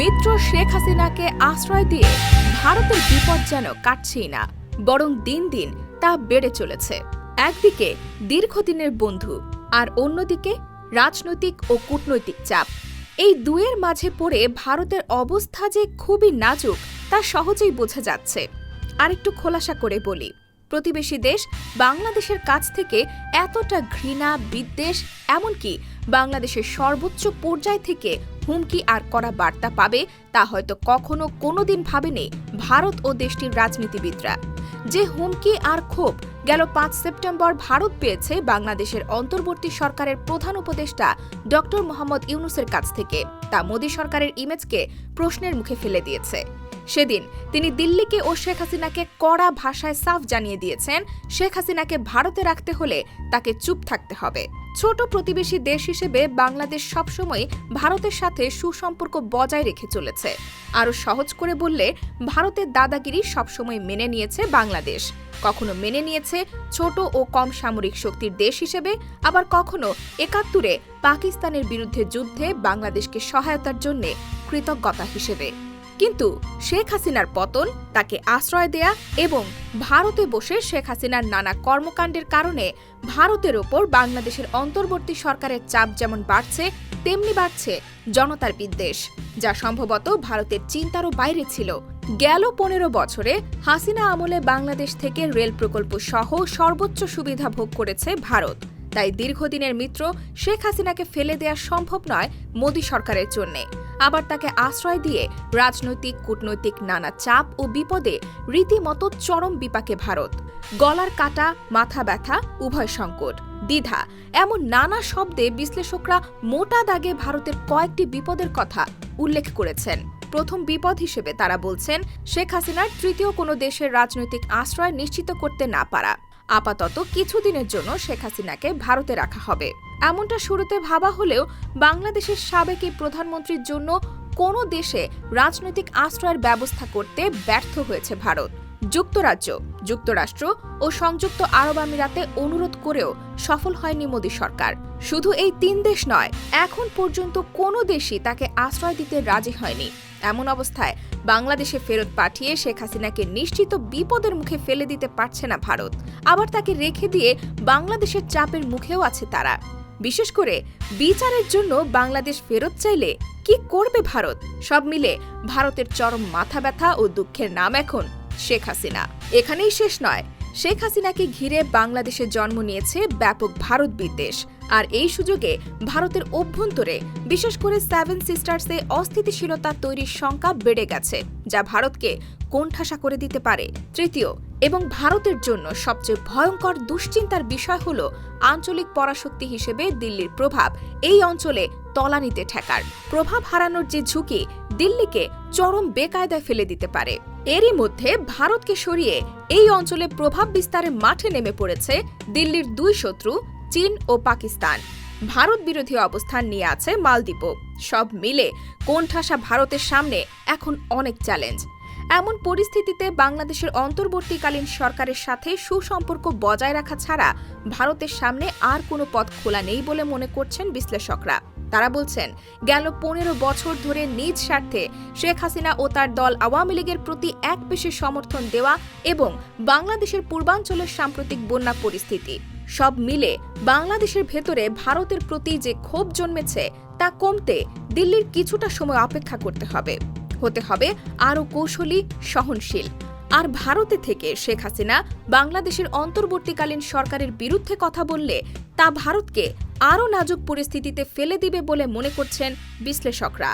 মিত্র শেখ হাসিনাকে আশ্রয় দিয়ে ভারতের বিপদ যেন কাটছেই না, বরং দিন দিন তা বেড়ে চলেছে। একদিকে দীর্ঘদিনের বন্ধু, আর অন্যদিকে রাজনৈতিক ও কূটনৈতিক চাপ। এই দুয়ের মাঝে পড়ে ভারতের অবস্থা যে খুবই নাজুক তা সহজেই বোঝা যাচ্ছে। আরেকটু খোলাসা করে বলি, প্রতিবেশী দেশ বাংলাদেশের কাছ থেকে এতটা ঘৃণা, বিদ্বেষ, এমনকি বাংলাদেশের সর্বোচ্চ পর্যায় থেকে হুমকি আর কড়া বার্তা পাবে তা হয়তো কখনো কোনোদিন ভাবেনি ভারত ও দেশটির রাজনীতিবিদরা। যে হুমকি আর ক্ষোভ গেল ৫ সেপ্টেম্বর ভারত পেয়েছে বাংলাদেশের অন্তর্বর্তী সরকারের প্রধান উপদেষ্টা ডক্টর মোহাম্মদ ইউনূসের কাছ থেকে, তা মোদী সরকারের ইমেজকে প্রশ্নের মুখে ফেলে দিয়েছে। সেদিন তিনি দিল্লিকে ও শেখ হাসিনাকে কড়া ভাষায় সাফ জানিয়ে দিয়েছেন, শেখ হাসিনাকে ভারতে রাখতে হলে তাকে চুপ থাকতে হবে। ছোট প্রতিবেশী দেশ হিসেবে বাংলাদেশ সবসময় ভারতের সাথে সুসম্পর্ক বজায় রেখে চলেছে। আরও সহজ করে বললে, ভারতের দাদাগিরি সবসময় মেনে নিয়েছে বাংলাদেশ। কখনো মেনে নিয়েছে ছোট ও কম সামরিক শক্তির দেশ হিসেবে, আবার কখনো ৭১-এ পাকিস্তানের বিরুদ্ধে যুদ্ধে বাংলাদেশকে সহায়তার জন্য কৃতজ্ঞতা হিসেবে। কিন্তু শেখ হাসিনার পতন, তাকে আশ্রয় দেয়া এবং ভারতে বসে শেখ হাসিনার নানা কর্মকাণ্ডের কারণে ভারতের ওপর বাংলাদেশের অন্তর্বর্তী সরকারের চাপ যেমন বাড়ছে, তেমনি বাড়ছে জনতার বিদ্বেষ, যা সম্ভবত ভারতের চিন্তারও বাইরে ছিল। গেল ১৫ বছরে হাসিনা আমলে বাংলাদেশ থেকে রেল প্রকল্প সহ সর্বোচ্চ সুবিধা ভোগ করেছে ভারত। তাই দীর্ঘদিনের মিত্র শেখ হাসিনাকে ফেলে দেওয়া সম্ভব নয় মোদী সরকারের জন্য। আবার তাকে আশ্রয় দিয়ে রাজনৈতিক, কূটনৈতিক নানা চাপ ও বিপদে রীতিমতো চরম বিপাকে ভারত। গলার কাটা, মাথা ব্যথা, উভয় সংকট, দ্বিধা, এমন নানা শব্দে বিশ্লেষকরা মোটা দাগে ভারতের কয়েকটি বিপদের কথা উল্লেখ করেছেন। প্রথম বিপদ হিসেবে তারা বলছেন, শেখ হাসিনার তৃতীয় কোনো দেশের রাজনৈতিক আশ্রয় নিশ্চিত করতে না পারা। আপাতত কিছুদিনের জন্য শেখ হাসিনাকে ভারতে রাখা হবে, এমনটা শুরুতে ভাবা হলেও বাংলাদেশের সাবেক এই প্রধানমন্ত্রীর জন্য কোনো দেশে রাজনৈতিক আশ্রয়ের ব্যবস্থা করতে ব্যর্থ হয়েছে ভারত। যুক্তরাজ্য, যুক্তরাষ্ট্র ও সংযুক্ত আরব আমিরাতে অনুরোধ করেও সফল হয়নি মোদী সরকার। শুধু এই ৩ দেশ নয়, এখন পর্যন্ত কোনো দেশই তাকে আশ্রয় দিতে রাজি হয়নি। এমন অবস্থায় বাংলাদেশে ফেরত পাঠিয়ে শেখ হাসিনাকে নিশ্চিত বিপদের মুখে ফেলে দিতে পারছে না ভারত। আবার তাকে রেখে দিয়ে বাংলাদেশের চাপের মুখেও আছে তারা। বিশেষ করে বিচারের জন্য বাংলাদেশ ফেরত চাইলে কি করবে ভারত? সব মিলে ভারতের চরম মাথা ব্যথা ও দুঃখের নাম এখন শেখ হাসিনা। এখানেই শেষ নয়, শেখ হাসিনাকে ঘিরে বাংলাদেশে জন্ম নিয়েছে ব্যাপক ভারত বিদ্বেষ। আর এই সুযোগে ভারতের অভ্যন্তরে, বিশেষ করে 7 সিস্টার্সে অস্থিতিশীলতা তৈরির শঙ্কা বেড়ে গেছে, যা ভারতকে কোণঠাসা করে দিতে পারে। তৃতীয় এবং ভারতের জন্য সবচেয়ে ভয়ঙ্কর দুশ্চিন্তার বিষয় হল আঞ্চলিক পরাশক্তি হিসেবে দিল্লির প্রভাব এই অঞ্চলে তলানিতে ঠেকার। প্রভাব হারানোর যে ঝুঁকি দিল্লিকে চরম বেকায়দায় ফেলে দিতে পারে। এরই মধ্যে ভারতকে সরিয়ে এই অঞ্চলে প্রভাব বিস্তারের মাঠে নেমে পড়েছে দিল্লির ২ শত্রু চীন ও পাকিস্তান। ভারত বিরোধী অবস্থান নিয়ে আছে মালদ্বীপও। সব মিলে কোণঠাসা ভারতের সামনে এখন অনেক চ্যালেঞ্জ। এমন পরিস্থিতিতে বাংলাদেশের অন্তর্বর্তীকালীন সরকারের সাথে সুসম্পর্ক বজায় রাখা ছাড়া ভারতের সামনে আর কোনো পথ খোলা নেই বলে মনে করছেন বিশ্লেষকরা। তারা বলছেন, গেল ১৫ বছর ধরে নিজ স্বার্থে শেখ হাসিনা ও তার দল আওয়ামী লীগের প্রতি এক পেশে সমর্থন দেওয়া এবং বাংলাদেশের পূর্বাঞ্চলের সাম্প্রতিক বন্যা পরিস্থিতি, সব মিলে বাংলাদেশের ভেতরে ভারতের প্রতি যে ক্ষোভ জন্মেছে তা কমতে দিল্লির কিছুটা সময় অপেক্ষা করতে হবে। হতে হবে আরও কৌশলী, সহনশীল। আর ভারতে থেকে শেখ হাসিনা বাংলাদেশের অন্তর্বর্তীকালীন সরকারের বিরুদ্ধে কথা বললে তা ভারতকে আরও নাজুক পরিস্থিতিতে ফেলে দিবে বলে মনে করছেন বিশ্লেষকরা।